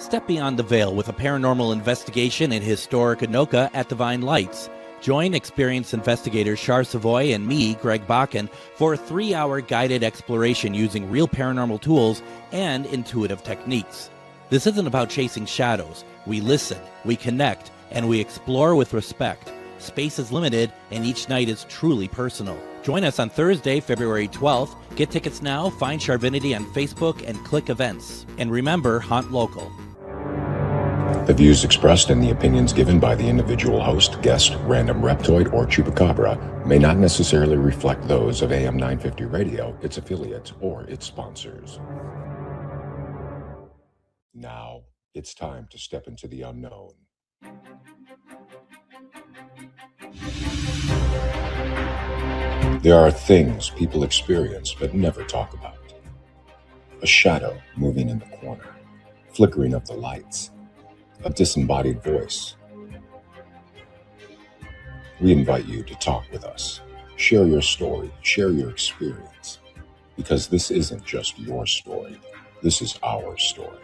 Step beyond the veil with a paranormal investigation in historic Anoka at Divine Lights. Join experienced investigators Shar Savoy and me, Greg Bakun, for a 3-hour guided exploration using real paranormal tools and intuitive techniques. This isn't about chasing shadows. We listen, we connect, and we explore with respect. Space is limited, and each night is truly personal. Join us on Thursday, February 12th. Get tickets now, find Charvinity on Facebook, and click events. And remember, haunt local. The views expressed and the opinions given by the individual host, guest, random reptoid, or chupacabra may not necessarily reflect those of AM 950 Radio, its affiliates, or its sponsors. Now, it's time to step into the unknown. There are things people experience but never talk about. A shadow moving in the corner, flickering of the lights, a disembodied voice. We invite you to talk with us. Share your story, share your experience, because this isn't just your story. This is our story.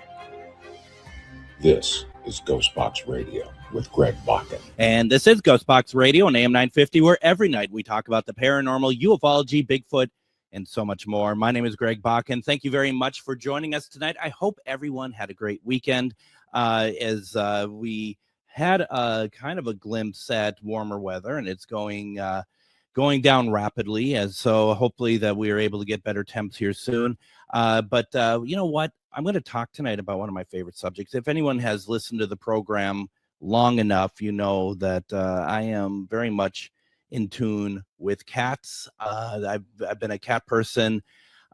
This is GhostBox Radio with Greg Bakun. And this is GhostBox Radio on AM 950, where every night we talk about the paranormal, ufology, Bigfoot, and so much more. My name is Greg Bakun. Thank you very much for joining us tonight. I hope everyone had a great weekend. As we had a kind of a glimpse at warmer weather, and it's going down rapidly, as so hopefully that we are able to get better temps here soon. But you know what? I'm going to talk tonight about one of my favorite subjects. If anyone has listened to the program long enough, you know that I am very much in tune with cats. I've been a cat person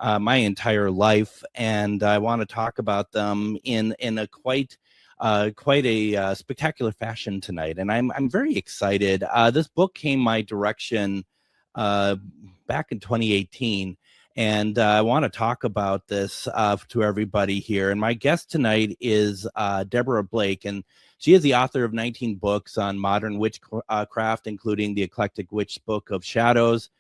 my entire life, and I want to talk about them in a quite a spectacular fashion tonight, and I'm very excited. This book came my direction back in 2018, and I want to talk about this to everybody here. And my guest tonight is Deborah Blake, and she is the author of 19 books on modern witchcraft, including the Eclectic Witch Book of Shadows,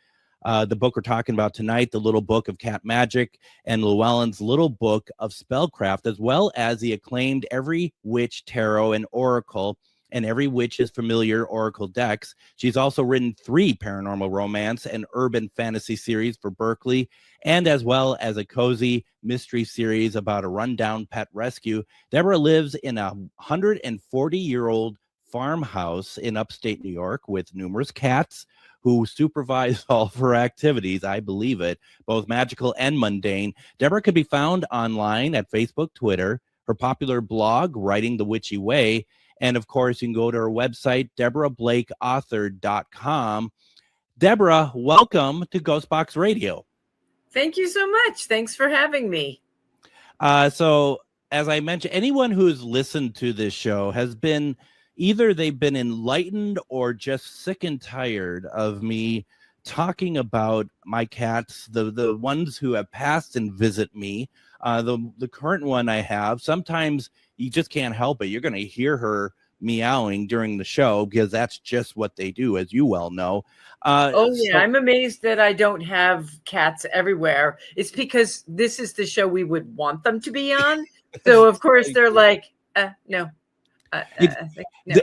the book we're talking about tonight, The Little Book of Cat Magic, and Llewellyn's Little Book of Spellcraft, as well as the acclaimed Every Witch Tarot and Oracle and Every Witch's Familiar Oracle decks. She's also written 3 paranormal romance and urban fantasy series for Berkeley, and as well as a cozy mystery series about a rundown pet rescue. Deborah lives in a 140-year-old farmhouse in upstate New York with numerous cats who supervise all of her activities. I believe it, both magical and mundane. Deborah could be found online at Facebook, Twitter, her popular blog, Writing the Witchy Way, and of course, you can go to her website, DeborahBlakeAuthor.com. Deborah, welcome to GhostBox Radio. Thank you so much. Thanks for having me. So, as I mentioned, anyone who's listened to this show has been either they've been enlightened or just sick and tired of me talking about my cats, the ones who have passed and visit me. The current one I have, sometimes you just can't help it. You're going to hear her meowing during the show because that's just what they do, as you well know. I'm amazed that I don't have cats everywhere. It's because this is the show we would want them to be on. So, of course, they're like, no. No.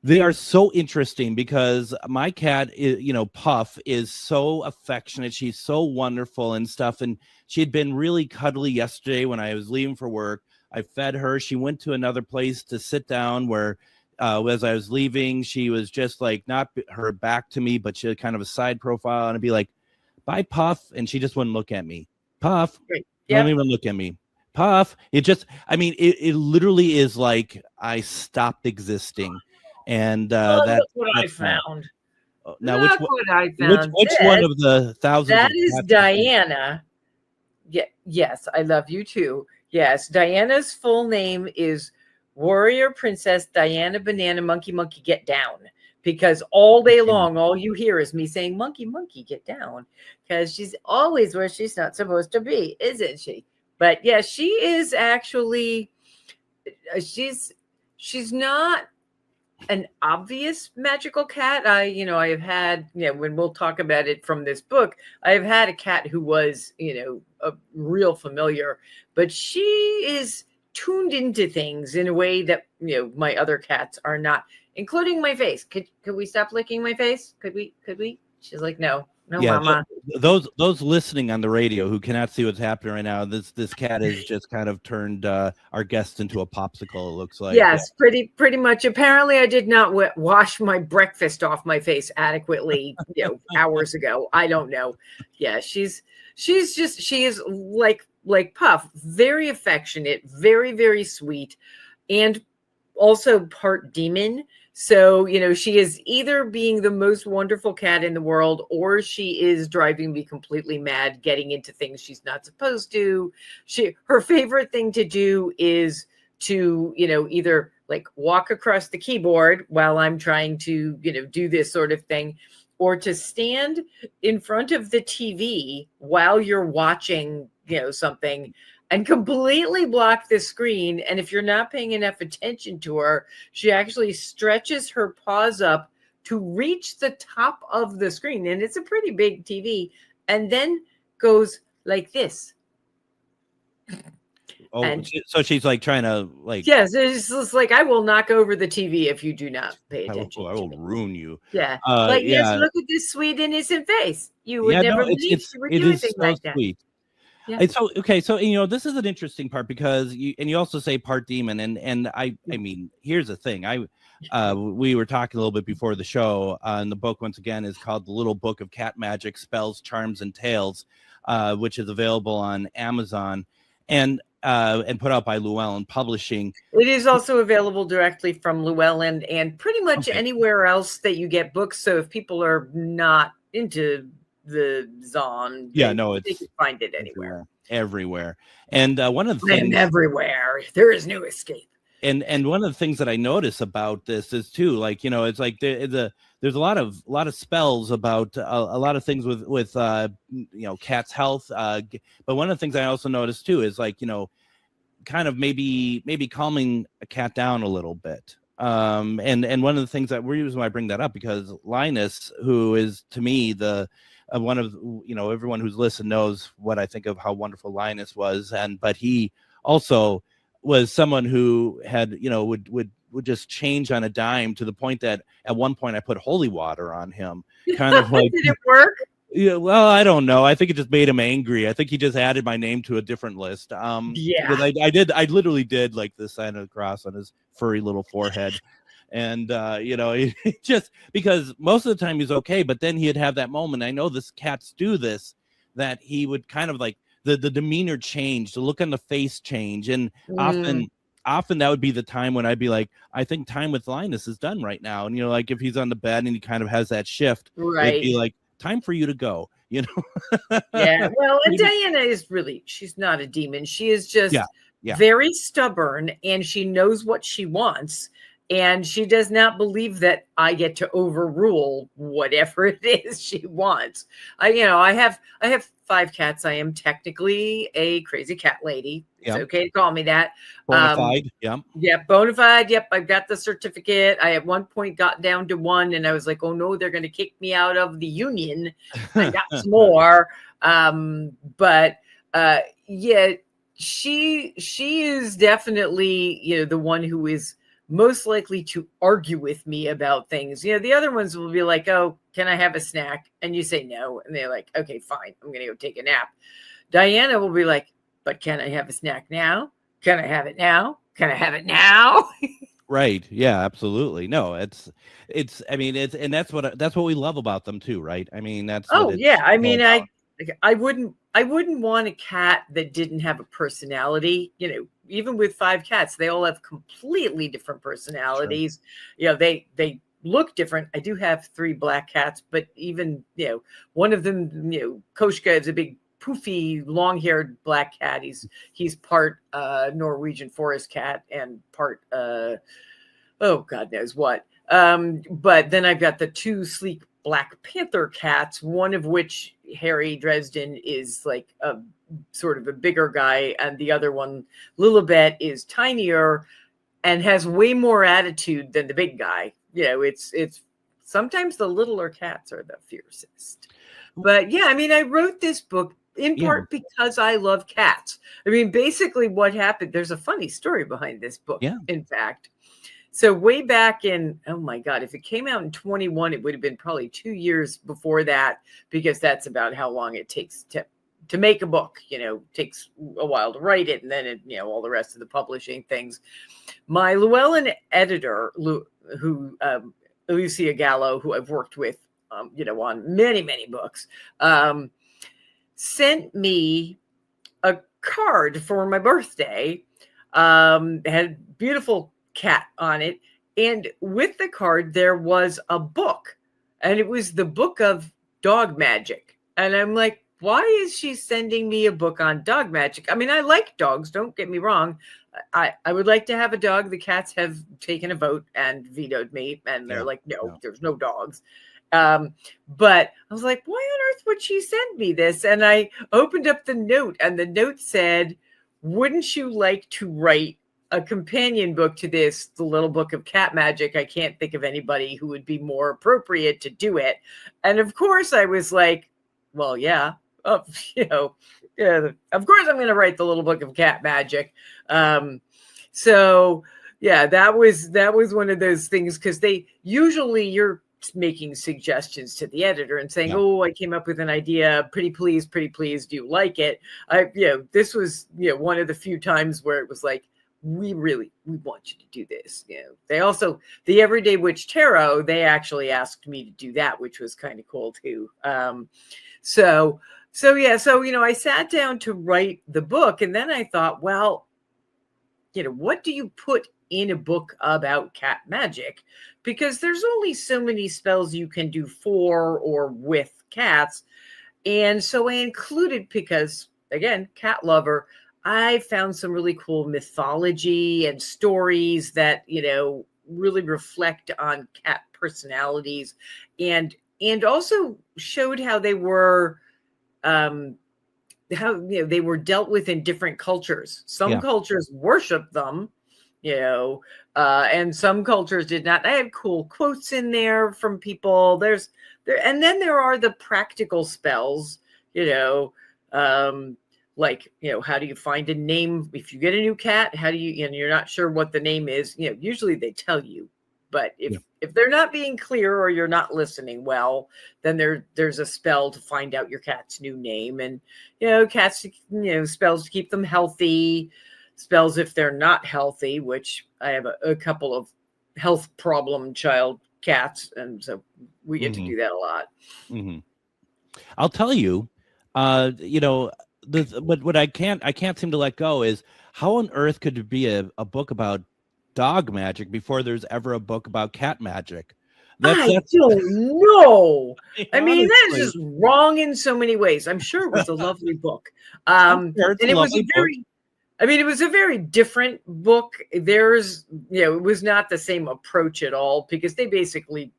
They are so interesting because my cat is, Puff is so affectionate. She's so wonderful and stuff. And she had been really cuddly yesterday when I was leaving for work. I fed her. She went to another place to sit down where as I was leaving, she was just like not her back to me, but she had kind of a side profile, and I'd be like, bye, Puff. And she just wouldn't look at me. Puff, don't even look at me. Puff. It literally is like I stopped existing. And that's what I found. Now, which one of the thousands? That is Diana. Yes, I love you too. Yes, Diana's full name is Warrior Princess Diana Banana Monkey Monkey Get Down, because all day long, all you hear is me saying Monkey Monkey Get Down, because she's always where she's not supposed to be, isn't she? But yeah, she is actually, she's not an obvious magical cat. I have had, when we'll talk about it from this book, I've had a cat who was, a real familiar, but she is tuned into things in a way that, my other cats are not, including my face. Could we stop licking my face? Could we? She's like, no, mama. Those listening on the radio who cannot see what's happening right now, this cat has just kind of turned our guest into a popsicle, it looks like. Yes, pretty much. Apparently I did not wash my breakfast off my face adequately, hours ago. I don't know. Yeah, she is like Puff, very affectionate, very, very sweet, and also part demon. So, she is either being the most wonderful cat in the world, or she is driving me completely mad, getting into things she's not supposed to. Her favorite thing to do is to, either like walk across the keyboard while I'm trying to, do this sort of thing, or to stand in front of the TV while you're watching, something, and completely block the screen. And if you're not paying enough attention to her, she actually stretches her paws up to reach the top of the screen. And it's a pretty big TV, and then goes like this. Oh, and so she's like trying to Yes, it's just like, I will knock over the TV if you do not pay attention. I will ruin you. Yeah. Yes, look at this sweet innocent face. You would never believe she would do anything like that. Sweet. Yeah. And so this is an interesting part, because you also say part demon, and I mean, here's the thing. We were talking a little bit before the show, and the book once again is called The Little Book of Cat Magic, Spells, Charms, and Tales, which is available on Amazon and put out by Llewellyn Publishing. It is also available directly from Llewellyn and pretty much anywhere else that you get books. So if people are not into the Zon, they can find it everywhere. And one of the things, everywhere there is no escape. And one of the things that I notice about this is too, it's like there's a lot of spells about a lot of things with cat's health. But one of the things I also noticed too is kind of maybe calming a cat down a little bit. And one of the things that reason why I bring that up, because Linus, who is to me the one of everyone who's listened knows what I think of how wonderful Linus was, but he also was someone who had would just change on a dime, to the point that at one point I put holy water on him, kind of like did it work? Yeah, well, I don't know. I think it just made him angry. I think he just added my name to a different list. Because I literally did like the sign of the cross on his furry little forehead. And just because most of the time he's okay, but then he'd have that moment. I know this cats do this, that he would kind of like the demeanor change, the look on the face change, and often that would be the time when I'd be like, I think time with Linus is done right now. And like if he's on the bed and he kind of has that shift, it'd be like, time for you to go. Yeah. Well, and Diana is she's not a demon. She is just very stubborn, and she knows what she wants. And she does not believe that I get to overrule whatever it is she wants. I have 5 cats. I am technically a crazy cat lady. It's okay to call me that. Bonafide. Yeah, bonafide. Yep, I've got the certificate. I at one point got down to 1, and I was like, oh no, they're going to kick me out of the union. I got some more. She is definitely the one who is most likely to argue with me about things. The other ones will be like, oh, can I have a snack? And you say no. And they're like, okay, fine. I'm going to go take a nap. Diana will be like, but can I have a snack now? Can I have it now? Can I have it now? Right. Yeah, absolutely. No, and that's what we love about them too. Right. I mean, that's, I mean, I wouldn't want a cat that didn't have a personality. Even with 5 cats, they all have completely different personalities. Sure. They look different. I do have 3 black cats, but even, one of them, Koshka, is a big poofy long-haired black cat. He's part Norwegian forest cat and part God knows what. But then I've got the 2 sleek Black Panther cats, one of which, Harry Dresden, is like a sort of a bigger guy, and the other one, Lilibet, is tinier and has way more attitude than the big guy. It's sometimes the littler cats are the fiercest. But I mean, I wrote this book in part because I love cats. I mean, basically what happened, there's a funny story behind this book, in fact. So way back in, oh my God, if it came out in 21, it would have been probably 2 years before that, because that's about how long it takes to make a book. You know, it takes a while to write it, and then it, you know, all the rest of the publishing things. My Llewellyn editor, Lucia Gallo, who I've worked with, you know, on many, many books, sent me a card for my birthday. It had a beautiful cat on it, and with the card there was a book, and it was the book of dog magic. And I'm like, why is she sending me a book on dog magic? I mean, I like dogs, don't get me wrong. I would like to have a dog. The cats have taken a vote and vetoed me, and they're like, no, there's no dogs. But I was like, why on earth would she send me this? And I opened up the note, and the note said, wouldn't you like to write a companion book to this, The Little Book of Cat Magic? I can't think of anybody who would be more appropriate to do it. And of course I was like, well, yeah, you know, of course I'm going to write The Little Book of Cat Magic. So yeah, that was one of those things, because you're making suggestions to the editor and saying, oh, I came up with an idea. Pretty please, do you like it? This was, one of the few times where it was like, we want you to do this. They also, the Everyday Witch Tarot, they actually asked me to do that, which was kind of cool too. So I sat down to write the book, and then I thought, well, what do you put in a book about cat magic? Because there's only so many spells you can do for or with cats. And so I included, because again, cat lover, I found some really cool mythology and stories that, really reflect on cat personalities, and also showed how they were, they were dealt with in different cultures. Some cultures worship them, and some cultures did not. I had cool quotes in there from people. And then there are the practical spells, like, how do you find a name? If you get a new cat, how do you, and you're not sure what the name is, usually they tell you, but if they're not being clear, or you're not listening well, then there's a spell to find out your cat's new name. And, cats, spells to keep them healthy, spells if they're not healthy, which I have a couple of health problem child cats. And so we get to do that a lot. Mm-hmm. I'll tell you, what I can't seem to let go is, how on earth could it be a book about dog magic before there's ever a book about cat magic? I don't know. I mean, that's just wrong in so many ways. I'm sure it was a lovely book. And it was it was a very different book. There's, it was not the same approach at all, because they basically,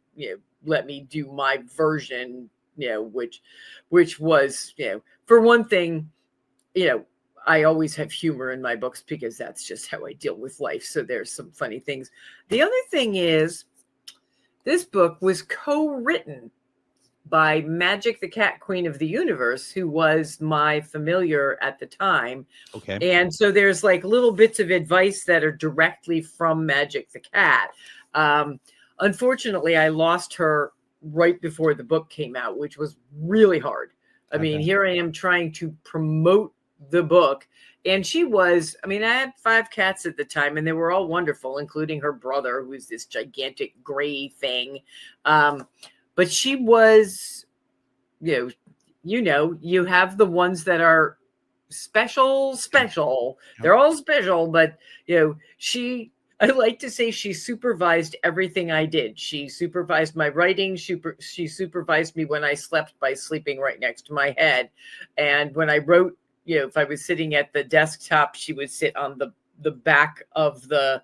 let me do my version, which was, for one thing, I always have humor in my books, because that's just how I deal with life. So there's some funny things. The other thing is, this book was co-written by Magic, the Cat Queen of the Universe, who was my familiar at the time. Okay. And so there's like little bits of advice that are directly from Magic the Cat. Unfortunately, I lost her right before the book came out, which was really hard. I mean, here I am trying to promote the book. And she was, I had 5 cats at the time, and they were all wonderful, including her brother, who's this gigantic gray thing. But she was, you have the ones that are special. They're all special, but, I like to say she supervised everything I did. She supervised my writing. She supervised me when I slept by sleeping right next to my head. And when I wrote, if I was sitting at the desktop, she would sit on the back of the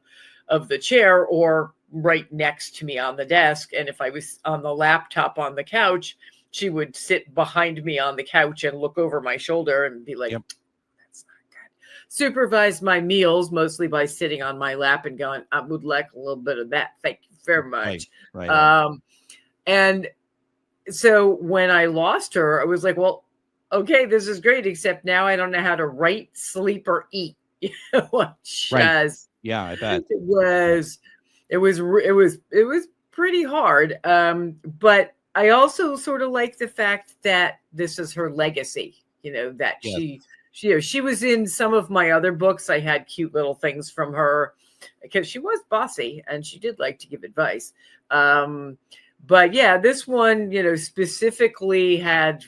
chair, or right next to me on the desk. And if I was on the laptop on the couch, she would sit behind me on the couch and look over my shoulder and be like, that's not good. Supervised my meals, mostly by sitting on my lap and going, I would like a little bit of that. Thank you very much. Right. And so when I lost her, I was like, well, okay, this is great, except now I don't know how to write, sleep, or eat. Which Right. Yeah, I bet. it was pretty hard. But I also sort of like the fact that this is her legacy, that Yes. she was in some of my other books. I had cute little things from her because she was bossy and she did like to give advice. But yeah, this one, specifically had,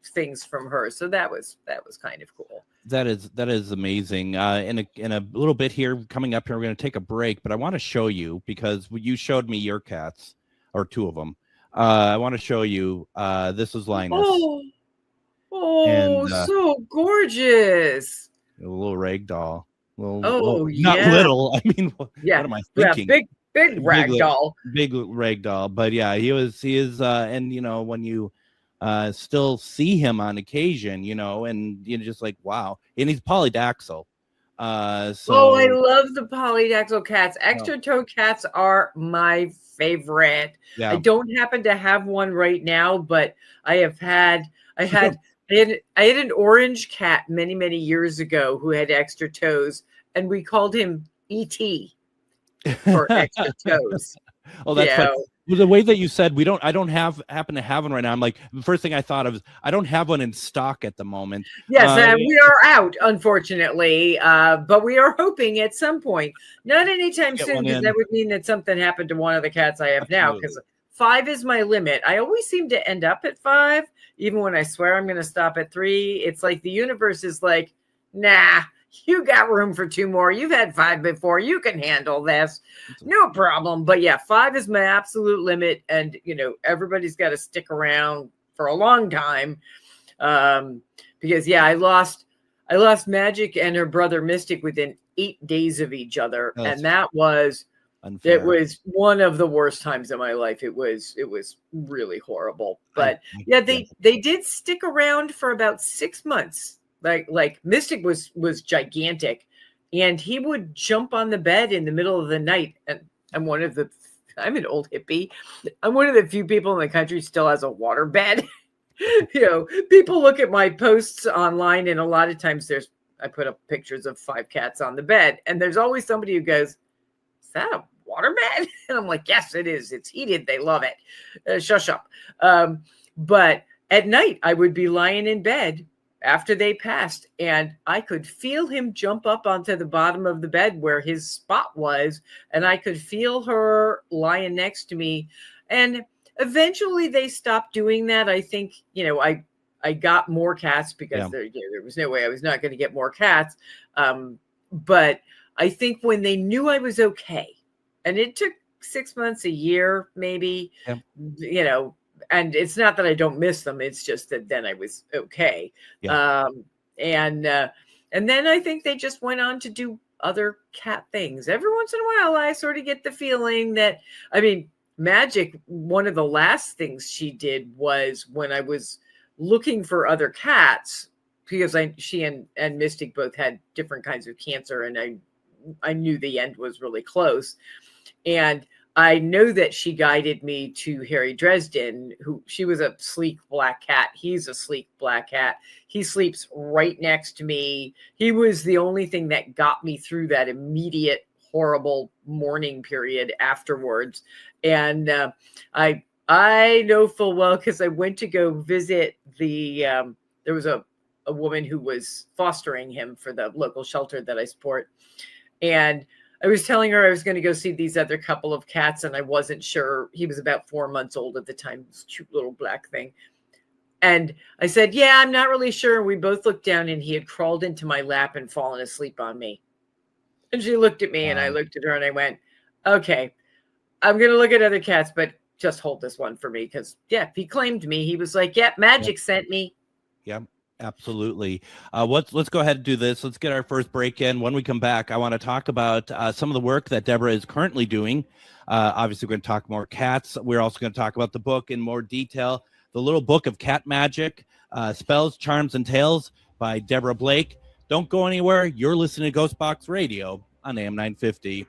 things from her. So that was kind of cool. That is amazing. In a little bit here, coming up here, we're going to take a break, but I want to show you, because you showed me your cats, or two of them. I want to show you. This is Linus. And, so gorgeous. A little rag doll. Yeah. Not little. I mean, what am I thinking? Yeah, big rag doll. Big rag doll. But yeah, he is. And when you still see him on occasion, and you're just like, wow. And he's polydactyl. I love the polydactyl cats. Extra toe cats are my favorite. Yeah. I don't happen to have one right now, but I had an orange cat many, many years ago who had extra toes, and we called him E.T. for extra toes. Oh, that's funny. The way that you said I don't happen to have one right now. I'm like, the first thing I thought of is I don't have one in stock at the moment. Yes, we are out, unfortunately, but we are hoping at some point, not anytime soon, because that would mean that something happened to one of the cats I have now, because 5 is my limit. I always seem to end up at 5, even when I swear I'm going to stop at 3. It's like the universe is like, nah, you got room for 2 more. You've had 5 before. You can handle this. No problem. But yeah, 5 is my absolute limit. And, everybody's got to stick around for a long time. Because yeah, I lost Magic and her brother Mystic within 8 days of each other. And that was unfair. It was one of the worst times of my life. It was really horrible. But yeah, they did stick around for about 6 months. Like Mystic was gigantic, and he would jump on the bed in the middle of the night. And I'm an old hippie. I'm one of the few people in the country still has a water bed. People look at my posts online, and a lot of times I put up pictures of 5 cats on the bed, and there's always somebody who goes, "Is that a water bed?" And I'm like, "Yes, it is. It's heated. They love it." Shush up. But at night, I would be lying in bed after they passed, and I could feel him jump up onto the bottom of the bed where his spot was, and I could feel her lying next to me. And eventually they stopped doing that. I think, I got more cats because there was no way I was not going to get more cats. But I think when they knew I was okay, and it took 6 months, a year, maybe, and it's not that I don't miss them. It's just that then I was okay. Yeah. And then I think they just went on to do other cat things. Every once in a while, I sort of get the feeling that, Magic, one of the last things she did was when I was looking for other cats, because she and Mystic both had different kinds of cancer, and I knew the end was really close. And I know that she guided me to Harry Dresden, she was a sleek black cat. He's a sleek black cat. He sleeps right next to me. He was the only thing that got me through that immediate, horrible mourning period afterwards. And I know full well, because I went to go visit there was a woman who was fostering him for the local shelter that I support. And I was telling her I was going to go see these other couple of cats, and I wasn't sure. He was about 4 months old at the time, this cute little black thing. And I said, yeah, I'm not really sure. And we both looked down, and he had crawled into my lap and fallen asleep on me. And she looked at me, and I looked at her, and I went, okay, I'm going to look at other cats, but just hold this one for me. Because, yeah, he claimed me. He was like, yeah, Magic sent me. Yeah. Absolutely. Let's go ahead and do this. Let's get our first break in. When we come back, I want to talk about some of the work that Deborah is currently doing. Obviously, we're going to talk more cats. We're also going to talk about the book in more detail. The Little Book of Cat Magic, Spells, Charms, and Tales by Deborah Blake. Don't go anywhere. You're listening to GhostBox Radio on AM 950.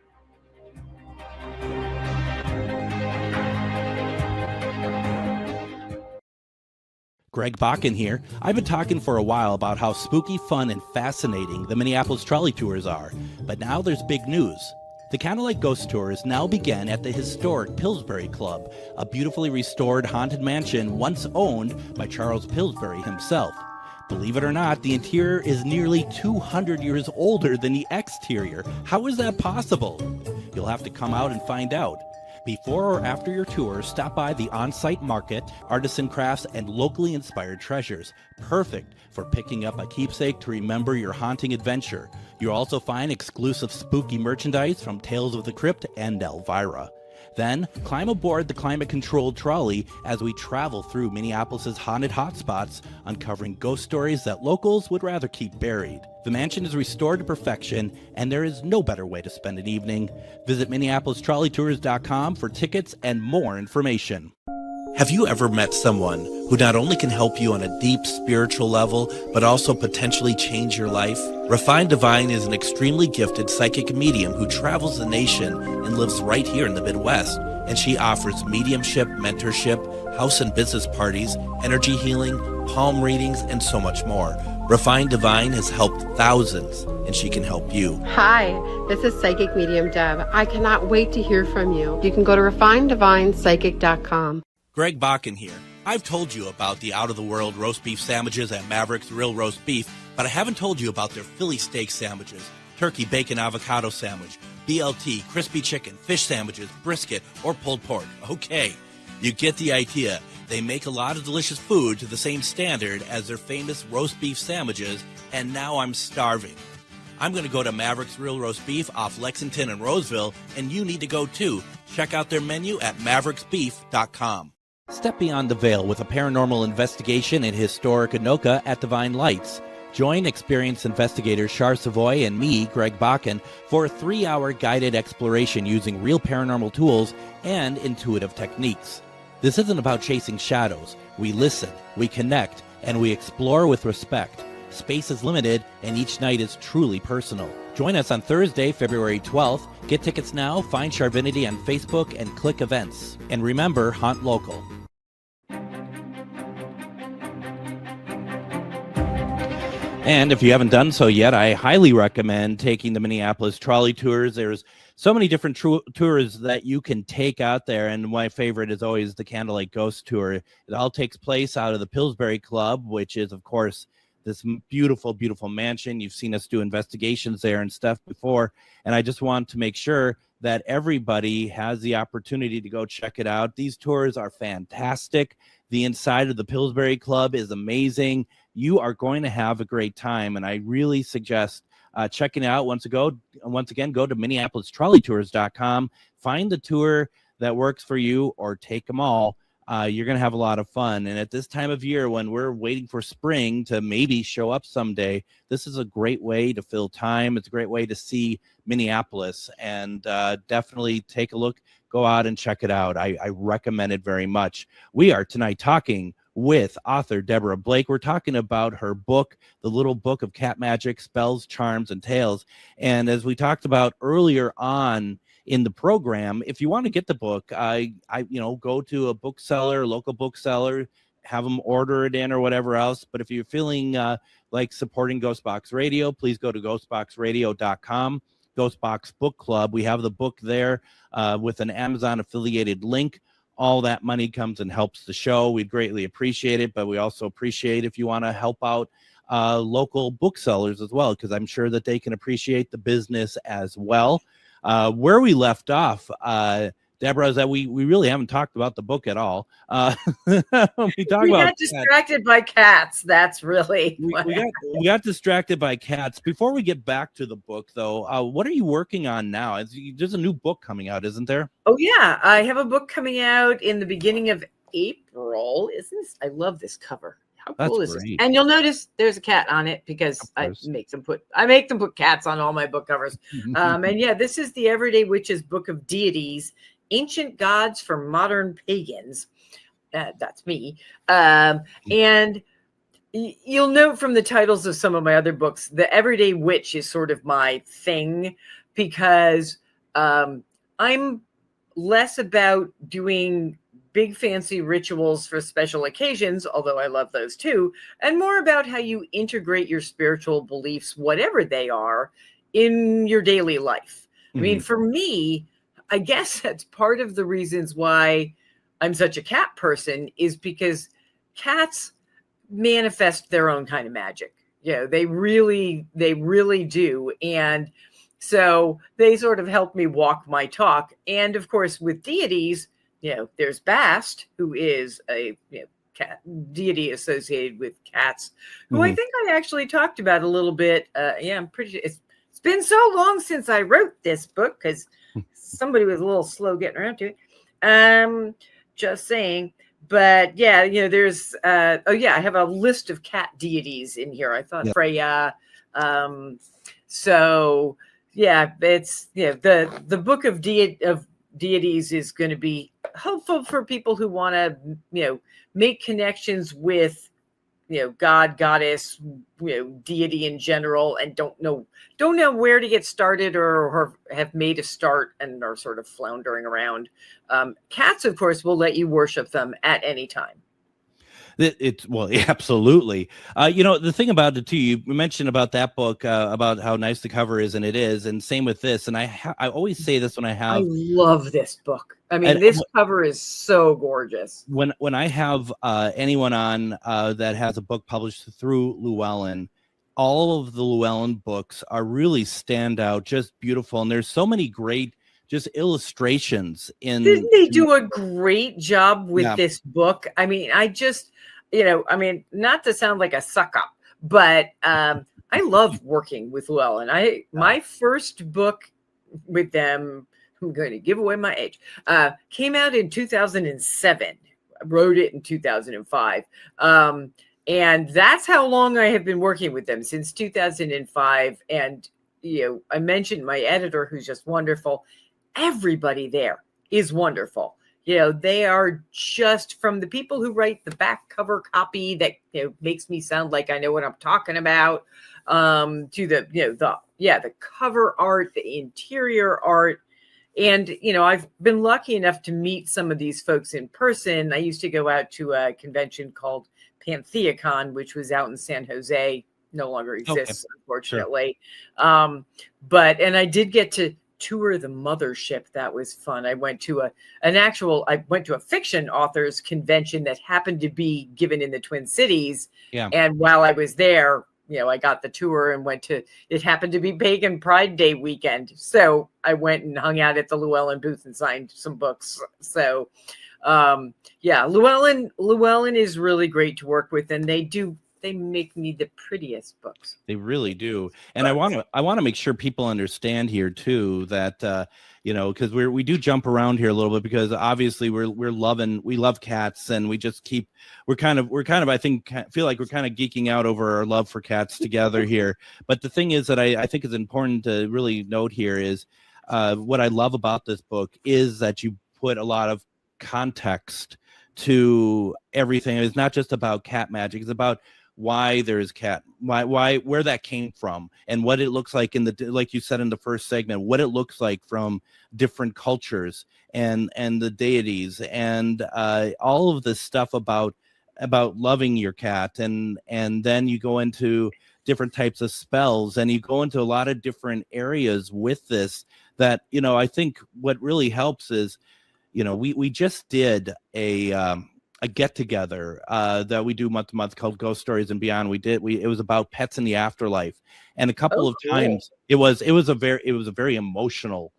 Greg Bakun here. I've been talking for a while about how spooky, fun, and fascinating the Minneapolis trolley tours are, but now there's big news. The Candlelight Ghost Tours now begin at the historic Pillsbury Club, a beautifully restored haunted mansion once owned by Charles Pillsbury himself. Believe it or not, the interior is nearly 200 years older than the exterior. How is that possible? You'll have to come out and find out. Before or after your tour, stop by the on-site market, artisan crafts, and locally inspired treasures. Perfect for picking up a keepsake to remember your haunting adventure. You'll also find exclusive spooky merchandise from Tales of the Crypt and Elvira. Then, climb aboard the climate-controlled trolley as we travel through Minneapolis' haunted hotspots, uncovering ghost stories that locals would rather keep buried. The mansion is restored to perfection, and there is no better way to spend an evening. Visit MinneapolisTrolleyTours.com for tickets and more information. Have you ever met someone who not only can help you on a deep spiritual level, but also potentially change your life? Refined Divine is an extremely gifted psychic medium who travels the nation and lives right here in the Midwest. And she offers mediumship, mentorship, house and business parties, energy healing, palm readings, and so much more. Refined Divine has helped thousands, and she can help you. Hi, this is Psychic Medium Deb. I cannot wait to hear from you. You can go to refineddivinepsychic.com. Greg Bakun here. I've told you about the out-of-the-world roast beef sandwiches at Maverick's Real Roast Beef, but I haven't told you about their Philly steak sandwiches, turkey bacon avocado sandwich, BLT, crispy chicken, fish sandwiches, brisket, or pulled pork. Okay, you get the idea. They make a lot of delicious food to the same standard as their famous roast beef sandwiches, and now I'm starving. I'm going to go to Maverick's Real Roast Beef off Lexington and Roseville, and you need to go too. Check out their menu at mavericksbeef.com. Step beyond the veil with a paranormal investigation in historic Anoka at Divine Lights. Join experienced investigators Char Savoy and me, Greg Bakun, for a 3-hour guided exploration using real paranormal tools and intuitive techniques. This isn't about chasing shadows. We listen, we connect, and we explore with respect. Space is limited, and each night is truly personal. Join us on Thursday, February 12th. Get tickets now, find Charvinity on Facebook, and click events. And remember, haunt local. And if you haven't done so yet, I highly recommend taking the Minneapolis trolley tours. There's so many different tours that you can take out there, and my favorite is always the Candlelight Ghost Tour. It all takes place out of the Pillsbury Club, which is, of course, this beautiful, beautiful mansion. You've seen us do investigations there and stuff before, and I just want to make sure that everybody has the opportunity to go check it out. These tours are fantastic. The inside of the Pillsbury Club is amazing. You are going to have a great time, and I really suggest checking it out. Once again, go to MinneapolisTrolleyTours.com. Find the tour that works for you, or take them all. You're going to have a lot of fun. And at this time of year, when we're waiting for spring to maybe show up someday, this is a great way to fill time. It's a great way to see Minneapolis, and definitely take a look. Go out and check it out. I recommend it very much. We are tonight talking with author Deborah Blake. We're talking about her book, The Little Book of Cat Magic, Spells, Charms, and Tales. And as we talked about earlier on in the program, if you want to get the book, go to a bookseller, local bookseller, have them order it in or whatever else. But if you're feeling like supporting GhostBox Radio, please go to ghostboxradio.com. GhostBox Book Club. We have the book there with an Amazon affiliated link. All that money comes and helps the show. We'd greatly appreciate it, but we also appreciate if you want to help out local booksellers as well, because I'm sure that they can appreciate the business as well. Where we left off, Deborah, is that we really haven't talked about the book at all. We got distracted by cats. That's really we got distracted by cats. Before we get back to the book, though, what are you working on now? There's a new book coming out, isn't there? Oh yeah, I have a book coming out in the beginning of April. I love this cover. How cool is this? And you'll notice there's a cat on it because I make them put cats on all my book covers. And yeah, this is the Everyday Witches Book of Deities, Ancient Gods for Modern Pagans. That's me. And you'll note from the titles of some of my other books, the Everyday Witch is sort of my thing, because I'm less about doing big fancy rituals for special occasions, although I love those too, and more about how you integrate your spiritual beliefs, whatever they are, in your daily life. I mean, for me, I guess that's part of the reasons why I'm such a cat person, is because cats manifest their own kind of magic. They really do. And so they sort of help me walk my talk. And of course, with deities, there's Bast, who is a cat deity associated with cats, who I think I actually talked about a little bit. I'm pretty sure it's been so long since I wrote this book, because somebody was a little slow getting around to it. Just saying. But there's I have a list of cat deities in here. I thought Freya. So it's the book of deities is going to be helpful for people who want to make connections with God, goddess, deity in general, and don't know where to get started, or have made a start and are sort of floundering around. Cats, of course, will let you worship them at any time. Absolutely. The thing about it too, you mentioned about that book, about how nice the cover is, and it is, and same with this. And I always say this when I have. I love this book. I mean, this cover is so gorgeous. When I have anyone on that has a book published through Llewellyn, all of the Llewellyn books are really stand out, just beautiful, and there's so many great just illustrations in. Didn't they do a great job with this book? I mean, I just, not to sound like a suck up, but I love working with Llewellyn. My first book with them, I'm going to give away my age, came out in 2007. I wrote it in 2005. And that's how long I have been working with them, since 2005. And, I mentioned my editor, who's just wonderful. Everybody there is wonderful. They are just, from the people who write the back cover copy that makes me sound like I know what I'm talking about, to the cover art, the interior art. And, I've been lucky enough to meet some of these folks in person. I used to go out to a convention called PantheaCon, which was out in San Jose, no longer exists, unfortunately. Sure. And I did get to tour the mothership. That was fun. I went to a fiction authors convention that happened to be given in the Twin Cities. Yeah. And while I was there, I got the tour and it happened to be Pagan Pride Day weekend. So I went and hung out at the Llewellyn booth and signed some books. So, Llewellyn is really great to work with, and they make me the prettiest books. They really do. And I want to make sure people understand here too, that, because we do jump around here a little bit, because obviously we love cats, and we're kind of, I feel like we're kind of geeking out over our love for cats together here. But the thing is that I think is important to really note here is, what I love about this book is that you put a lot of context to everything. It's not just about cat magic. It's about why there's where that came from, and what it looks like like you said in the first segment, what it looks like from different cultures and the deities, and all of this stuff about loving your cat, and then you go into different types of spells, and you go into a lot of different areas with this that, I think what really helps is, we just did a get together that we do month to month called Ghost Stories and Beyond. It was about pets in the afterlife, and a couple of times it was a very emotional.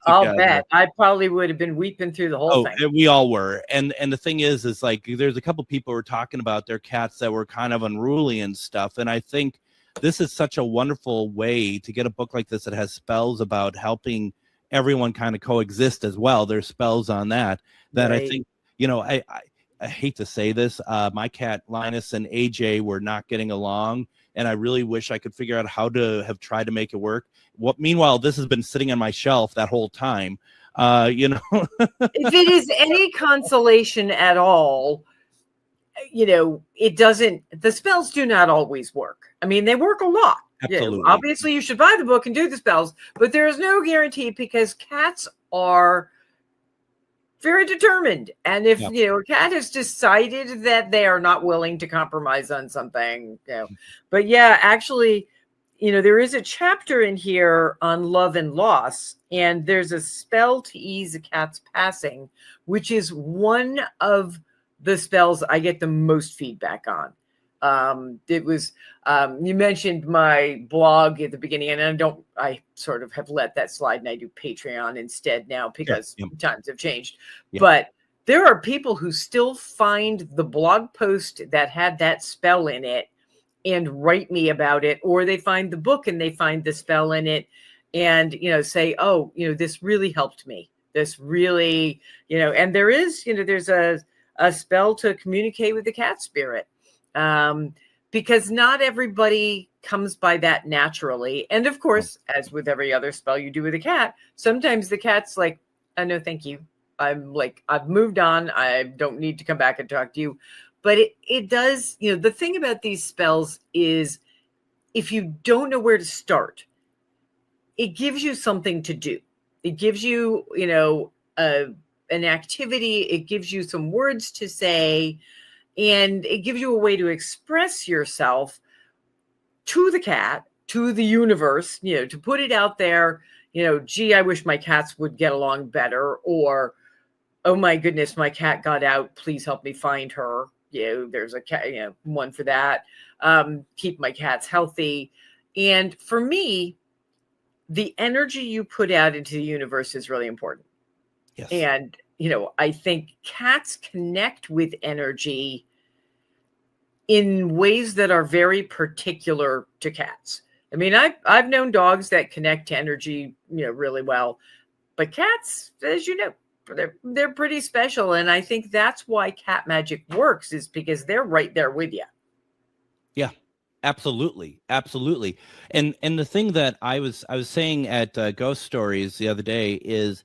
I'll bet I probably would have been weeping through the whole thing. We all were, and the thing is like there's a couple people who were talking about their cats that were kind of unruly and stuff, and I think this is such a wonderful way to get a book like this that has spells about helping everyone kind of coexist as well. There's spells on that right. I think. I hate to say this, my cat Linus and AJ were not getting along, and I really wish I could figure out how to have tried to make it work. Meanwhile, this has been sitting on my shelf that whole time. If it is any consolation at all, the spells do not always work. I mean, they work a lot. Absolutely. Obviously, you should buy the book and do the spells, but there is no guarantee, because cats are very determined. And if, Yep. a cat has decided that they are not willing to compromise on something, but yeah, actually, there is a chapter in here on love and loss, and there's a spell to ease a cat's passing, which is one of the spells I get the most feedback on. It was, you mentioned my blog at the beginning, and I sort of have let that slide, and I do Patreon instead now because times have changed. Yeah. But there are people who still find the blog post that had that spell in it and write me about it, or they find the book and they find the spell in it and, say, oh, this really helped me. This really, and there is, there's a spell to communicate with the cat spirit. Because not everybody comes by that naturally. And of course, as with every other spell you do with a cat, sometimes the cat's like, oh, no, thank you. I've moved on. I don't need to come back and talk to you. But it does, the thing about these spells is if you don't know where to start, it gives you something to do. It gives you, an activity. It gives you some words to say. And it gives you a way to express yourself to the cat, to the universe, to put it out there, gee, I wish my cats would get along better, or, oh my goodness, my cat got out. Please help me find her. There's a cat, one for that. Keep my cats healthy. And for me, the energy you put out into the universe is really important. Yes. And I think cats connect with energy in ways that are very particular to cats. I mean, I've known dogs that connect to energy, really well, but cats, as you know, they're pretty special. And I think that's why cat magic works, is because they're right there with you. Yeah. Absolutely. Absolutely. And the thing that I was saying at Ghost Stories the other day is,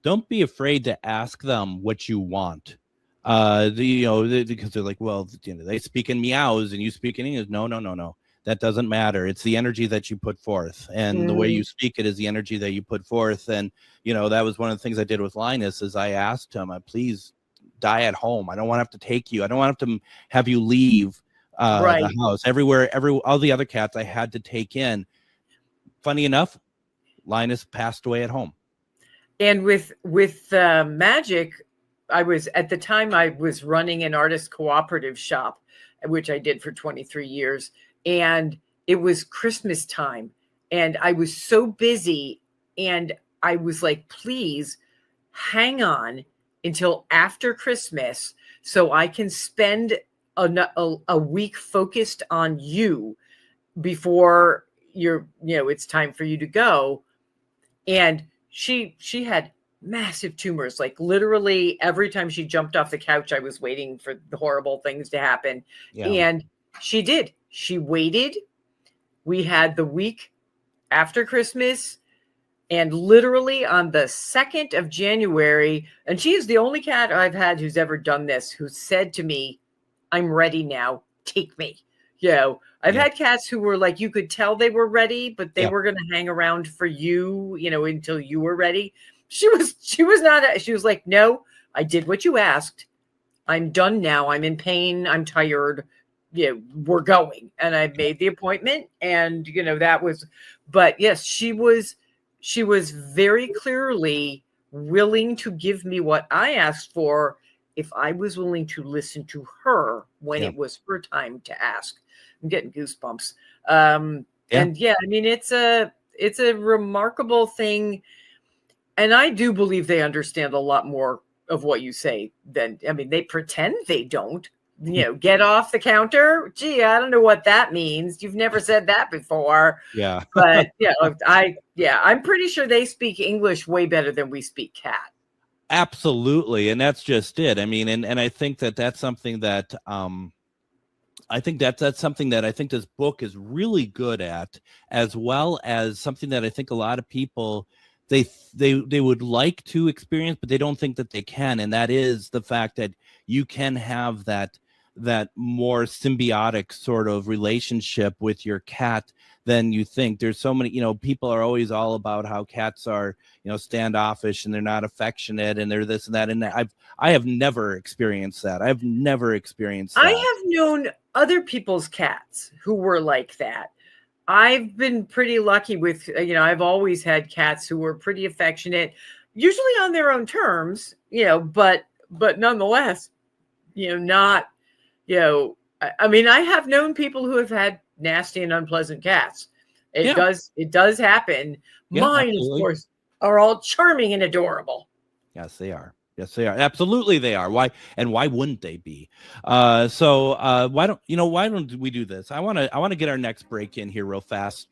don't be afraid to ask them what you want. Because they're like, well, they speak in meows and you speak in English. No. That doesn't matter. It's the energy that you put forth, and the way you speak it is the energy that you put forth. And, that was one of the things I did with Linus, is I asked him, please die at home. I don't want to have to take you. I don't want to have you leave the house. All the other cats I had to take in. Funny enough, Linus passed away at home. And with magic, I was running an artist cooperative shop, which I did for 23 years. And it was Christmas time. And I was so busy. And I was like, please hang on until after Christmas so I can spend a week focused on you before it's time for you to go. And she had massive tumors. Like literally every time she jumped off the couch, I was waiting for the horrible things to happen. Yeah. And she did. She waited. We had the week after Christmas, and literally on the 2nd of January, and she is the only cat I've had who's ever done this, who said to me, I'm ready now. Take me. I've had cats who were like, you could tell they were ready, but they were going to hang around for you, until you were ready. She was not. She was like, no, I did what you asked. I'm done now. I'm in pain. I'm tired. We're going. And I made the appointment, and that was, but yes, she was very clearly willing to give me what I asked for if I was willing to listen to her when it was her time to ask. I'm getting goosebumps. And I mean, it's a remarkable thing. And I do believe they understand a lot more of what you say than, they pretend they don't, get off the counter. Gee, I don't know what that means. You've never said that before. Yeah. But I'm pretty sure they speak English way better than we speak cat. Absolutely. And that's just it. I mean, and I think that's something that, that's something that I think this book is really good at, as well as something that I think a lot of people, they would like to experience, but they don't think that they can. And that is the fact that you can have that that more symbiotic sort of relationship with your cat than you think. There's so many, people are always all about how cats are, standoffish and they're not affectionate and they're this and that. And I have never experienced that. I have known other people's cats who were like that. I've been pretty lucky with, I've always had cats who were pretty affectionate, usually on their own terms, but nonetheless, not, I have known people who have had nasty and unpleasant cats. It does happen. Yeah, Mine, absolutely. of course, are all charming and adorable. Yes, they are. Absolutely, they are. Why wouldn't they be? So why don't we do this? I want to get our next break in here real fast.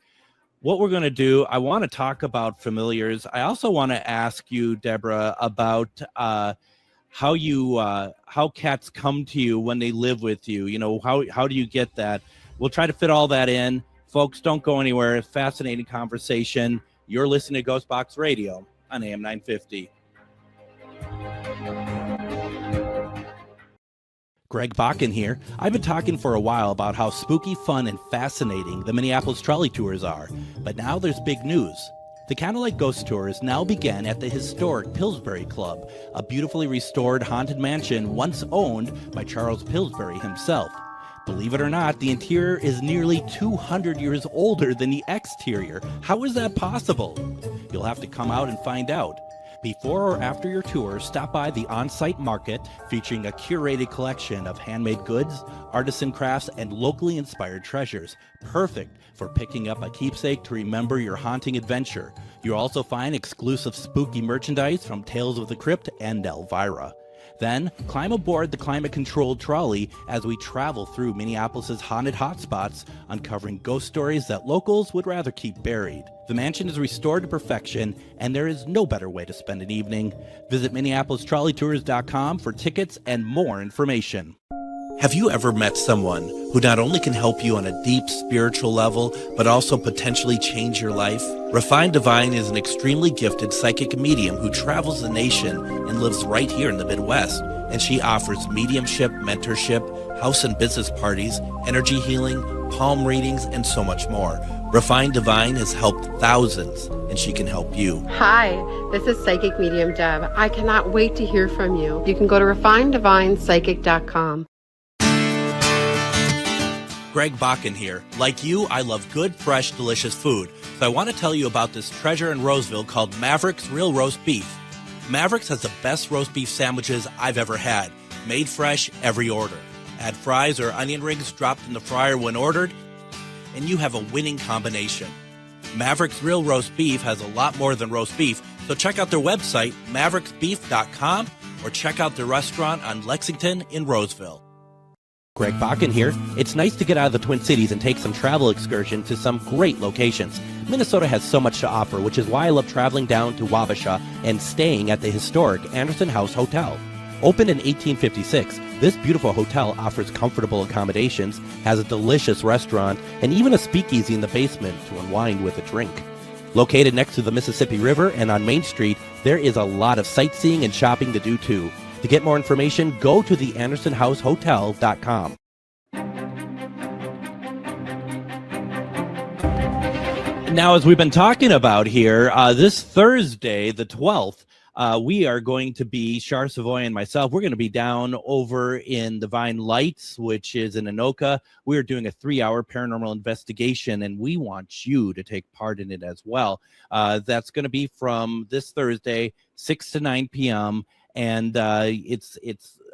What we're going to do, I want to talk about familiars. I also want to ask you, Deborah, about how cats come to you when they live with you. How do you get that? We'll try to fit all that in. Folks, don't go anywhere. It's a fascinating conversation. You're listening to GhostBox Radio on AM 950. Greg Bakun here. I've been talking for a while about how spooky, fun, and fascinating the Minneapolis Trolley Tours are. But now there's big news. The Candlelight Ghost Tours now begin at the historic Pillsbury Club, a beautifully restored haunted mansion once owned by Charles Pillsbury himself. Believe it or not, the interior is nearly 200 years older than the exterior. How is that possible? You'll have to come out and find out. Before or after your tour, stop by the on-site market featuring a curated collection of handmade goods, artisan crafts, and locally inspired treasures. Perfect for picking up a keepsake to remember your haunting adventure. You'll also find exclusive spooky merchandise from Tales of the Crypt and Elvira. Then, climb aboard the climate-controlled trolley as we travel through Minneapolis' haunted hotspots, uncovering ghost stories that locals would rather keep buried. The mansion is restored to perfection, and there is no better way to spend an evening. Visit MinneapolisTrolleyTours.com for tickets and more information. Have you ever met someone who not only can help you on a deep spiritual level, but also potentially change your life? Refined Divine is an extremely gifted psychic medium who travels the nation and lives right here in the Midwest. And she offers mediumship, mentorship, house and business parties, energy healing, palm readings, and so much more. Refined Divine has helped thousands, and she can help you. Hi, this is Psychic Medium Deb. I cannot wait to hear from you. You can go to refineddivinepsychic.com. Greg Bakun here. Like you, I love good, fresh, delicious food. So I want to tell you about this treasure in Roseville called Maverick's Real Roast Beef. Maverick's has the best roast beef sandwiches I've ever had. Made fresh every order. Add fries or onion rings dropped in the fryer when ordered, and you have a winning combination. Maverick's Real Roast Beef has a lot more than roast beef, so check out their website, mavericksbeef.com, or check out their restaurant on Lexington in Roseville. Greg Bakun here. It's nice to get out of the Twin Cities and take some travel excursion to some great locations. Minnesota has so much to offer, which is why I love traveling down to Wabasha and staying at the historic Anderson House Hotel. Opened in 1856, this beautiful hotel offers comfortable accommodations, has a delicious restaurant, and even a speakeasy in the basement to unwind with a drink. Located next to the Mississippi River and on Main Street, there is a lot of sightseeing and shopping to do too. To get more information, go to theandersonhousehotel.com. Now, as we've been talking about here, this Thursday, the 12th, we are going to be, Char Savoy and myself, we're going to be down over in Divine Lights, which is in Anoka. We are doing a 3-hour paranormal investigation, and we want you to take part in it as well. That's going to be from this Thursday, 6 to 9 p.m., and it's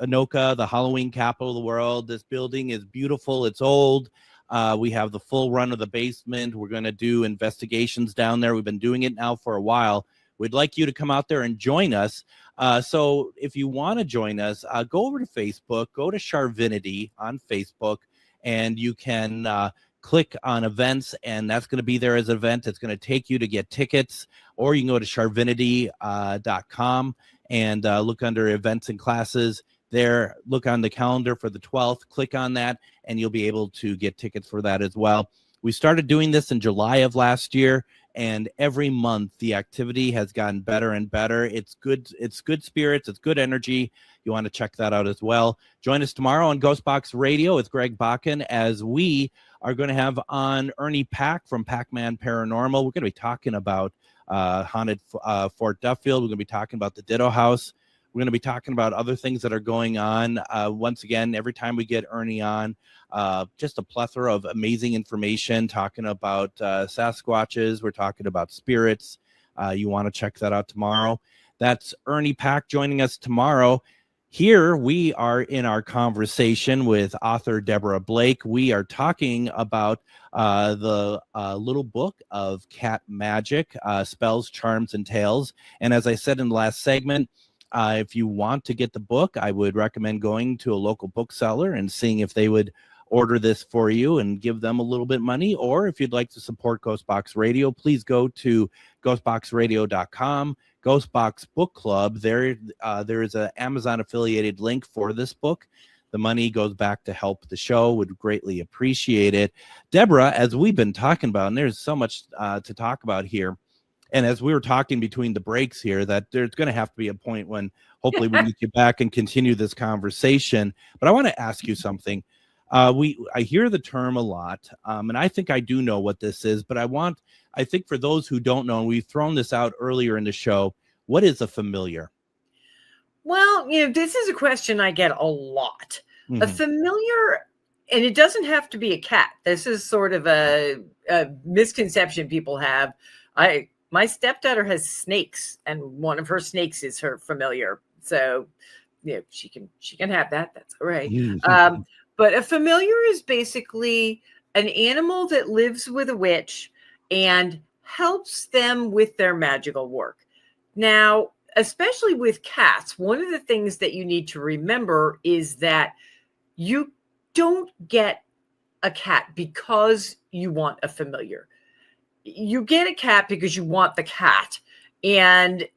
Anoka, the Halloween capital of the world. This building is beautiful. It's old. We have the full run of the basement. We're going to do investigations down there. We've been doing it now for a while. We'd like you to come out there and join us. So if you want to join us, go over to Facebook, go to Charvinity on Facebook, and you can click on events, and that's going to be there as an event. It's going to take you to get tickets, or you can go to charvinity.com and look under events and classes there. Look on the calendar for the 12th, click on that, and you'll be able to get tickets for that as well. We started doing this in July of last year, and every month the activity has gotten better and better. It's good spirits, it's good energy. You want to check that out as well. Join us tomorrow on GhostBox Radio with Greg Bakun, as we are going to have on Ernie Pack from Pac-Man Paranormal. We're going to be talking about haunted Fort Duffield. We're going to be talking about the Ditto House. We're going to be talking about other things that are going on. Once again, every time we get Ernie on, just a plethora of amazing information, talking about Sasquatches. We're talking about spirits. You want to check that out tomorrow. That's Ernie Pack joining us tomorrow. Here we are in our conversation with author Deborah Blake. We are talking about the little book of cat magic, spells, charms, and tales. And as I said in the last segment, if you want to get the book, I would recommend going to a local bookseller and seeing if they would order this for you and give them a little bit of money. Or if you'd like to support GhostBox Radio, please go to ghostboxradio.com, GhostBox Book Club. There is an Amazon affiliated link for this book. The money goes back to help the show. Would greatly appreciate it. Deborah, as we've been talking about, and there's so much to talk about here, and as we were talking between the breaks here, that there's going to have to be a point when hopefully we get you back and continue this conversation. But I want to ask you something. I hear the term a lot, and I think I do know what this is, but I think for those who don't know, and we've thrown this out earlier in the show, what is a familiar? Well, this is a question I get a lot. Mm-hmm. A familiar, and it doesn't have to be a cat. This is sort of a misconception people have. My stepdaughter has snakes, and one of her snakes is her familiar. So, she can have that. That's all right. Mm-hmm. But a familiar is basically an animal that lives with a witch and helps them with their magical work. Now, especially with cats, one of the things that you need to remember is that you don't get a cat because you want a familiar. You get a cat because you want the cat. And,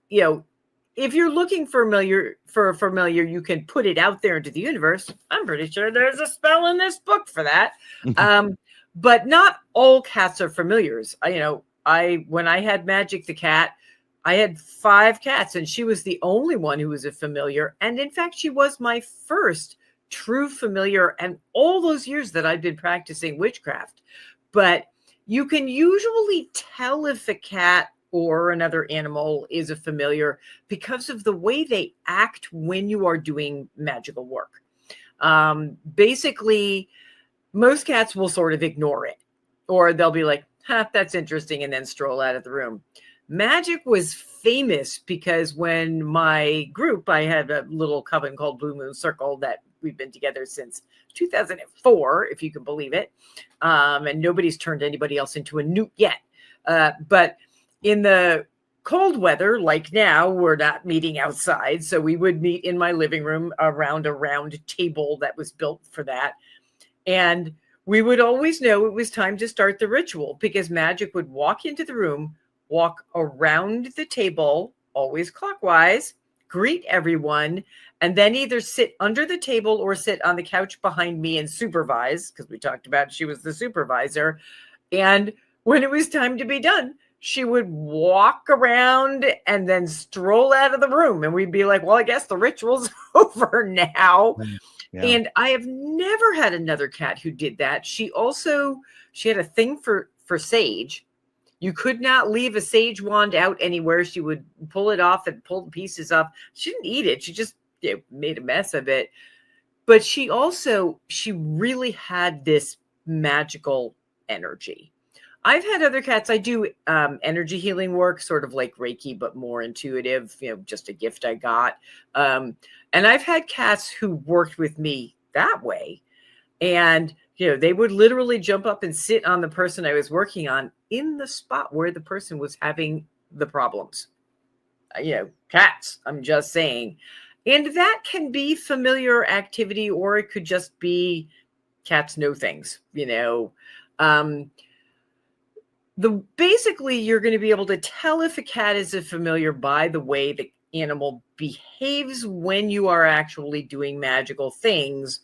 if you're looking for a familiar, you can put it out there into the universe. I'm pretty sure there's a spell in this book for that. But not all cats are familiars. When I had Magic the cat, I had 5 cats, and she was the only one who was a familiar. And in fact, she was my first true familiar, and all those years that I'd been practicing witchcraft. But you can usually tell if a cat or another animal is a familiar because of the way they act when you are doing magical work. Basically, most cats will sort of ignore it, or they'll be like, that's interesting, and then stroll out of the room. Magic was famous because when my group, I had a little coven called Blue Moon Circle that we've been together since 2004, if you can believe it. And nobody's turned anybody else into a newt yet. But in the cold weather, like now, we're not meeting outside. So we would meet in my living room around a round table that was built for that. And we would always know it was time to start the ritual because Magic would walk into the room, walk around the table, always clockwise, greet everyone, and then either sit under the table or sit on the couch behind me and supervise, because we talked about she was the supervisor. And when it was time to be done, she would walk around and then stroll out of the room. And we'd be like, well, I guess the ritual's over now. Yeah. And I have never had another cat who did that. She had a thing for sage. You could not leave a sage wand out anywhere. She would pull it off and pull the pieces off. She didn't eat it. She just made a mess of it. But she really had this magical energy. I've had other cats. I do energy healing work, sort of like Reiki, but more intuitive, just a gift I got. And I've had cats who worked with me that way. And, they would literally jump up and sit on the person I was working on in the spot where the person was having the problems. Cats, I'm just saying. And that can be familiar activity, or it could just be cats know things, Basically, you're going to be able to tell if a cat is a familiar by the way the animal behaves when you are actually doing magical things,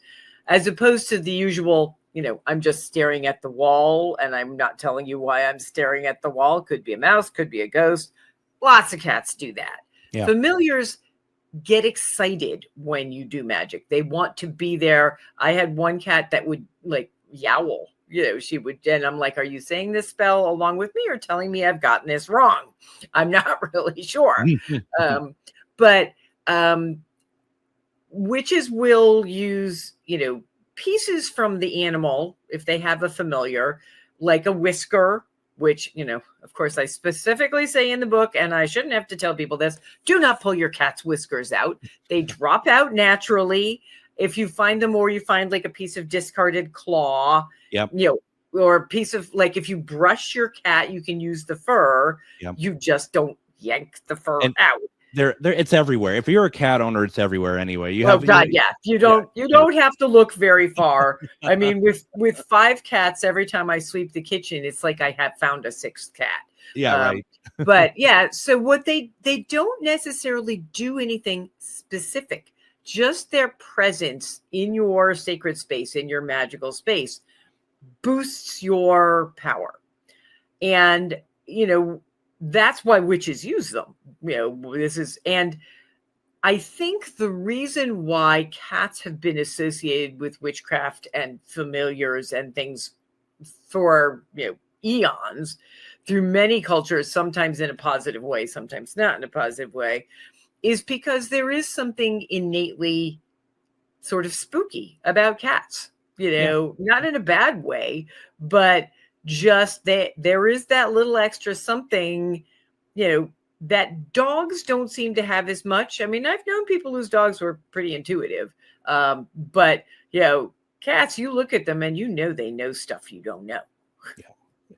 as opposed to the usual, I'm just staring at the wall and I'm not telling you why I'm staring at the wall. Could be a mouse, could be a ghost. Lots of cats do that. Yeah. Familiars get excited when you do magic. They want to be there. I had one cat that would like yowl. She would, and I'm like, are you saying this spell along with me or telling me I've gotten this wrong? I'm not really sure. But witches will use, pieces from the animal if they have a familiar, like a whisker, which, of course, I specifically say in the book, and I shouldn't have to tell people this, do not pull your cat's whiskers out. They drop out naturally. If you find them, or you find like a piece of discarded claw, or a piece of, like, if you brush your cat, you can use the fur. Yep. You just don't yank the fur out. It's everywhere. If you're a cat owner, it's everywhere anyway. You don't have to look very far. I mean, with 5 cats, every time I sweep the kitchen, it's like I have found a 6th cat. Yeah, right. But yeah, so what they don't necessarily do anything specific, just their presence in your sacred space, in your magical space, boosts your power. And, that's why witches use them. And I think the reason why cats have been associated with witchcraft and familiars and things for, eons, through many cultures, sometimes in a positive way, sometimes not in a positive way, is because there is something innately sort of spooky about cats, not in a bad way, but just that there is that little extra something, that dogs don't seem to have as much. I mean, I've known people whose dogs were pretty intuitive, but cats, you look at them and they know stuff you don't know. Yeah,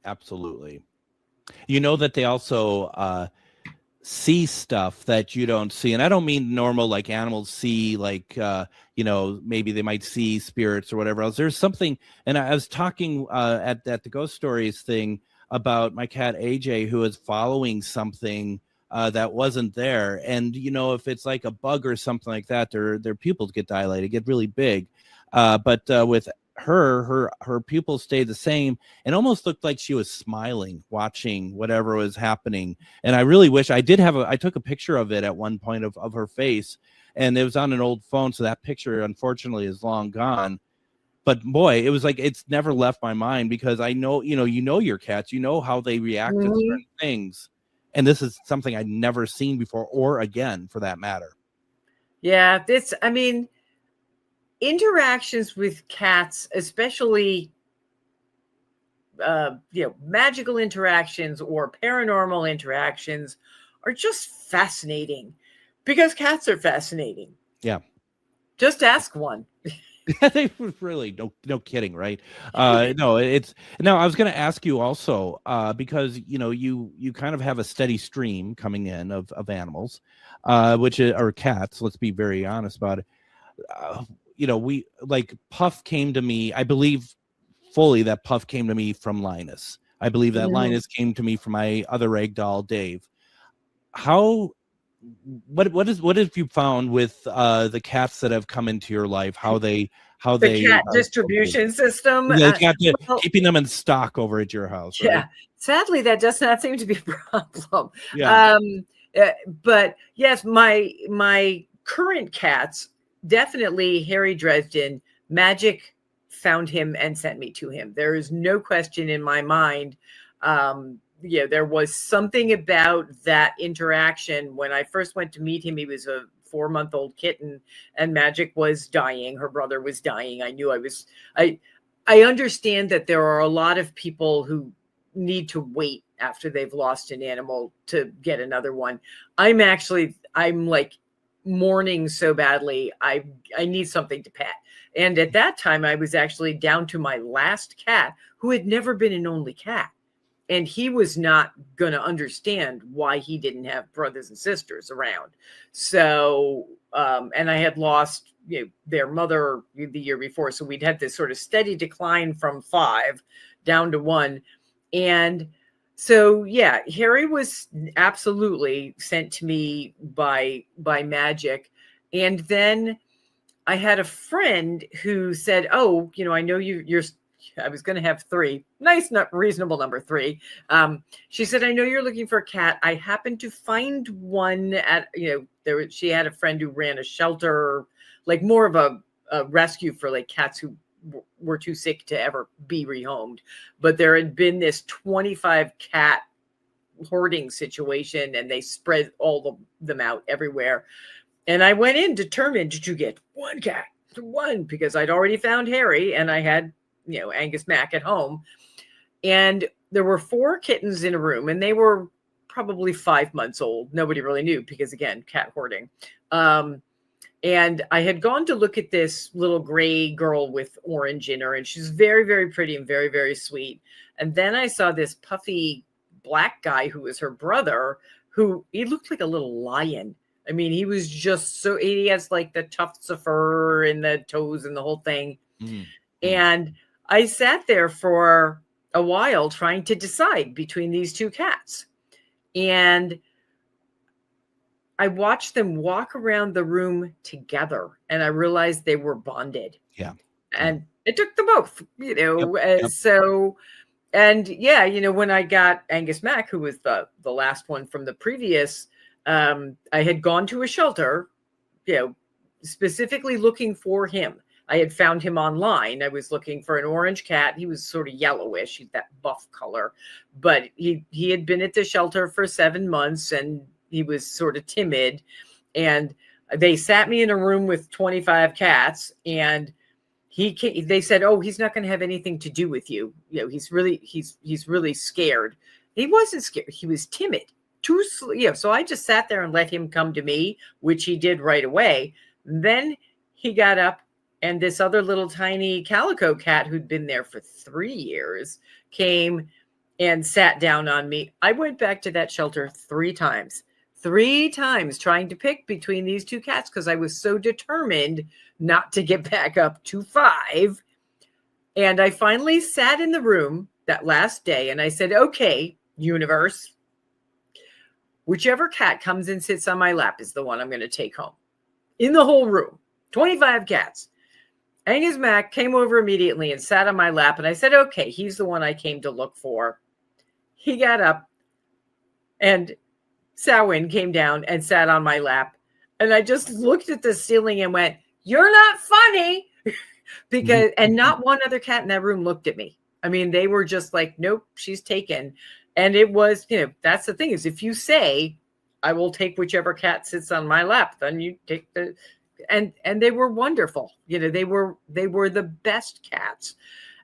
absolutely. That they also see stuff that you don't see, and I don't mean normal like animals see, like maybe they might see spirits or whatever else. There's something, and I was talking at the Ghost Stories thing about my cat AJ, who is following something that wasn't there, and if it's like a bug or something like that, their pupils get dilated, get really big, but with her pupils stayed the same and almost looked like she was smiling watching whatever was happening. And I really wish I took a picture of it at one point of her face, and it was on an old phone, so that picture unfortunately is long gone. But boy, it was like it's never left my mind, because I know your cats, how they react to certain things, and this is something I'd never seen before, or again for that matter. Yeah, interactions with cats, especially magical interactions or paranormal interactions, are just fascinating, because cats are fascinating. Yeah, just ask one. They really no kidding, right? No, it's now I was going to ask you also because you kind of have a steady stream coming in of animals, which are cats. Let's be very honest about it. We like Puff came to me. I believe fully that Puff came to me from Linus. I believe that Linus came to me from my other rag doll, Dave. What have you found with the cats that have come into your life? How the cat distribution system, keeping them in stock over at your house, right? Yeah, sadly that does not seem to be a problem. Yeah. But yes, my current cats, definitely Harry Dresden, magic found him and sent me to him. There is no question in my mind. There was something about that interaction. When I first went to meet him, he was a 4-month-old kitten, and Magic was dying. Her brother was dying. I knew I understand that there are a lot of people who need to wait after they've lost an animal to get another one. I'm like mourning so badly. I need something to pet. And at that time, I was actually down to my last cat, who had never been an only cat. And he was not going to understand why he didn't have brothers and sisters around. So, and I had lost their mother the year before. So we'd had this sort of steady decline from 5 down to 1. And so, yeah, Harry was absolutely sent to me by Magic. And then I had a friend who said, I know you're I was going to have 3. Nice, reasonable number 3. She said, I know you're looking for a cat. I happened to find one at, she had a friend who ran a shelter, like more of a rescue for like cats who were too sick to ever be rehomed. But there had been this 25 cat hoarding situation, and they spread all of them out everywhere. And I went in determined to get one cat. One, because I'd already found Harry and I had, Angus Mac at home. And there were 4 kittens in a room, and they were probably 5 months old. Nobody really knew because, again, cat hoarding. And I had gone to look at this little gray girl with orange in her, and she's very, very pretty and very, very sweet. And then I saw this puffy black guy who was her brother, who he looked like a little lion. I mean, he was just he has like the tufts of fur and the toes and the whole thing. Mm-hmm. And I sat there for a while trying to decide between these 2 cats. And I watched them walk around the room together, and I realized they were bonded. Yeah. And it took them both, Yep. So, and yeah, when I got Angus Mac, who was the last one from the previous, I had gone to a shelter, specifically looking for him. I had found him online. I was looking for an orange cat. He was sort of yellowish. He's that buff color, but he had been at the shelter for 7 months, and he was sort of timid. And they sat me in a room with 25 cats, and they said, oh, he's not going to have anything to do with you. He's really scared. He wasn't scared. He was timid. So I just sat there and let him come to me, which he did right away. Then he got up, and this other little tiny calico cat who'd been there for 3 years came and sat down on me. I went back to that shelter 3 times trying to pick between these 2 cats because I was so determined not to get back up to 5. And I finally sat in the room that last day, and I said, okay, universe, whichever cat comes and sits on my lap is the one I'm going to take home. In the whole room, 25 cats. Angus Mac came over immediately and sat on my lap, and I said, okay, he's the one I came to look for. He got up, and Samhain came down and sat on my lap. And I just looked at the ceiling and went, you're not funny. And not one other cat in that room looked at me. I mean, they were just like, nope, she's taken. And it was, that's the thing is, if you say, I will take whichever cat sits on my lap, then you take and they were wonderful. They were the best cats.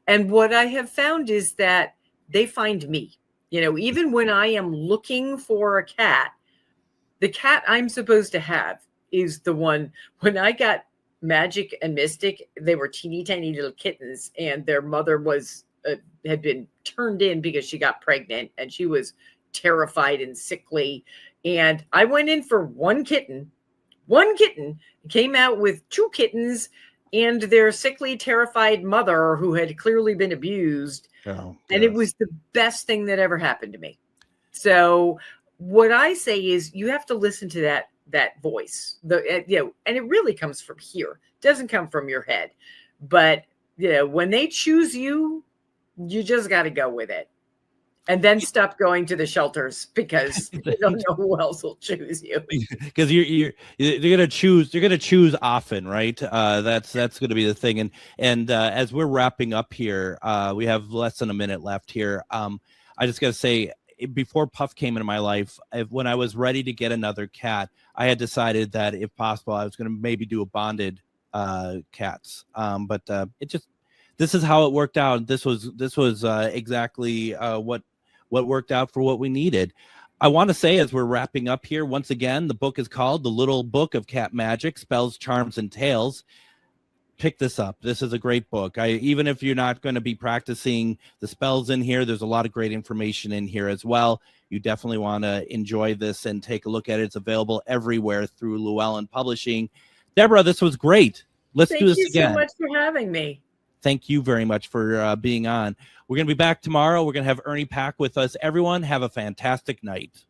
And what I have found is that they find me. Even when I am looking for a cat, the cat I'm supposed to have is the one. When I got Magic and Mystic, they were teeny tiny little kittens, and their mother had been turned in because she got pregnant, and she was terrified and sickly. And I went in for one kitten, came out with 2 kittens and their sickly, terrified mother who had clearly been abused. Oh, and it was the best thing that ever happened to me. So what I say is you have to listen to that voice, and it really comes from here. It doesn't come from your head. But, when they choose you, you just got to go with it. And then stop going to the shelters because you don't know who else will choose you. Because you're gonna choose often, right? That's going to be the thing. And as we're wrapping up here, we have less than a minute left here. I just got to say, before Puff came into my life, when I was ready to get another cat, I had decided that if possible, I was going to maybe do a bonded cats. But this is how it worked out. This was exactly what worked out for what we needed. I want to say, as we're wrapping up here, once again, the book is called The Little Book of Cat Magic, Spells, Charms, and Tales. Pick this up. This is a great book. Even if you're not going to be practicing the spells in here, there's a lot of great information in here as well. You definitely want to enjoy this and take a look at it. It's available everywhere through Llewellyn Publishing. Deborah, this was great. Let's do this again. Thank you so much for having me. Thank you very much for being on. We're going to be back tomorrow. We're going to have Ernie Pack with us. Everyone, have a fantastic night.